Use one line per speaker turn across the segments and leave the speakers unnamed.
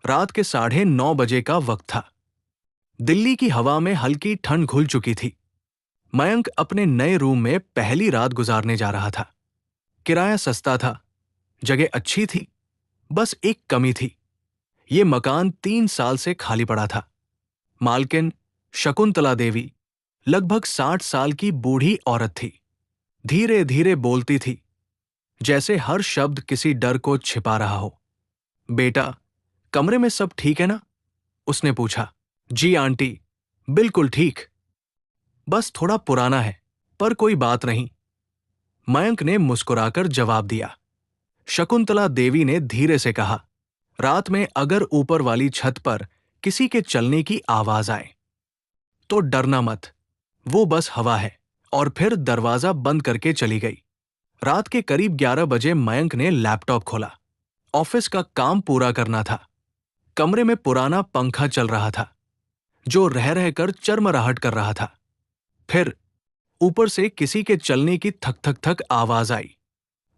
रात के 9:30 बजे का वक्त था। दिल्ली की हवा में हल्की ठंड घुल चुकी थी। मयंक अपने नए रूम में पहली रात गुजारने जा रहा था। किराया सस्ता था, जगह अच्छी थी, बस एक कमी थी। ये मकान 3 साल से खाली पड़ा था। मालकिन शकुंतला देवी लगभग 60 साल की बूढ़ी औरत थी। धीरे धीरे बोलती थी, जैसे हर शब्द किसी डर को छिपा रहा हो। बेटा, कमरे में सब ठीक है ना? उसने पूछा। जी आंटी, बिल्कुल ठीक। बस थोड़ा पुराना है, पर कोई बात नहीं, मयंक ने मुस्कुराकर जवाब दिया। शकुंतला देवी ने धीरे से कहा, रात में अगर ऊपर वाली छत पर किसी के चलने की आवाज आए तो डरना मत, वो बस हवा है। और फिर दरवाजा बंद करके चली गई। रात के करीब 11 बजे मयंक ने लैपटॉप खोला। ऑफिस का काम पूरा करना था। कमरे में पुराना पंखा चल रहा था, जो रह रहकर चरमराहट कर रहा था। फिर ऊपर से किसी के चलने की थक थक थक आवाज आई।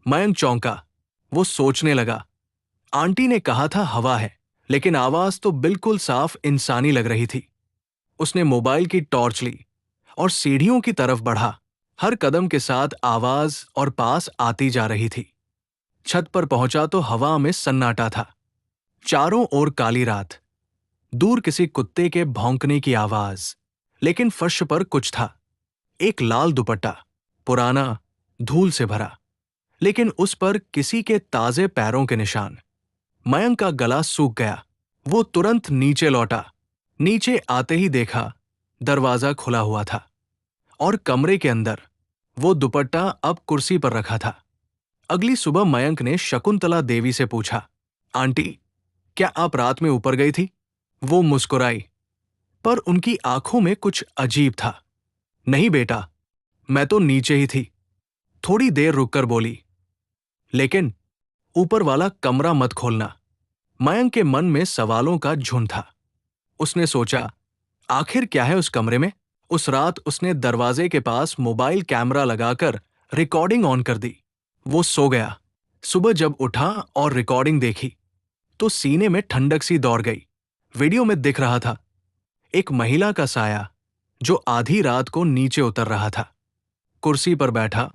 मयंक चौंका। वो सोचने लगा, आंटी ने कहा था हवा है, लेकिन आवाज तो बिल्कुल साफ इंसानी लग रही थी। उसने मोबाइल की टॉर्च ली और सीढ़ियों की तरफ बढ़ा। हर कदम के साथ आवाज और पास आती जा रही थी। छत पर पहुंचा तो हवा में सन्नाटा था। चारों ओर काली रात। दूर किसी कुत्ते के भौंकने की आवाज, लेकिन फर्श पर कुछ था। एक लाल दुपट्टा, पुराना, धूल से भरा, लेकिन उस पर किसी के ताजे पैरों के निशान। मयंक का गला सूख गया। वो तुरंत नीचे लौटा। नीचे आते ही देखा, दरवाजा खुला हुआ था और कमरे के अंदर वो दुपट्टा अब कुर्सी पर रखा था। अगली सुबह मयंक ने शकुंतला देवी से पूछा, आंटी, क्या आप रात में ऊपर गई थी? वो मुस्कुराई, पर उनकी आंखों में कुछ अजीब था। नहीं बेटा, मैं तो नीचे ही थी। थोड़ी देर रुककर बोली, लेकिन ऊपर वाला कमरा मत खोलना। मयंक के मन में सवालों का झुंड था। उसने सोचा, आखिर क्या है उस कमरे में? उस रात उसने दरवाजे के पास मोबाइल कैमरा लगाकर रिकॉर्डिंग ऑन कर दी। वो सो गया। सुबह जब उठा और रिकॉर्डिंग देखी तो सीने में ठंडक सी दौड़ गई। वीडियो में दिख रहा था एक महिला का साया जो आधी रात को नीचे उतर रहा था। कुर्सी पर बैठा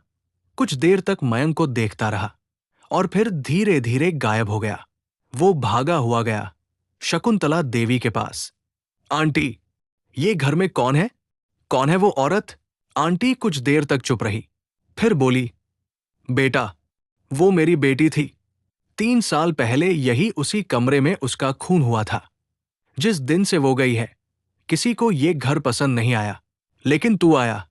कुछ देर तक मयंक को देखता रहा और फिर धीरे धीरे गायब हो गया। वो भागा हुआ गया शकुंतला देवी के पास। आंटी, ये घर में कौन है? कौन है वो औरत? आंटी कुछ देर तक चुप रही, फिर बोली, बेटा, वो मेरी बेटी थी। 3 साल पहले यही उसी कमरे में उसका खून हुआ था। जिस दिन से वो गई है, किसी को ये घर पसंद नहीं आया, लेकिन तू आया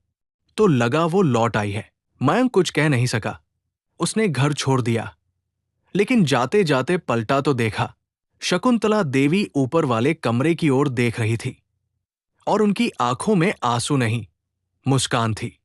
तो लगा वो लौट आई है। मयंक कुछ कह नहीं सका। उसने घर छोड़ दिया, लेकिन जाते जाते पलटा तो देखा, शकुंतला देवी ऊपर वाले कमरे की ओर देख रही थी और उनकी आंखों में आंसू नहीं, मुस्कान थी।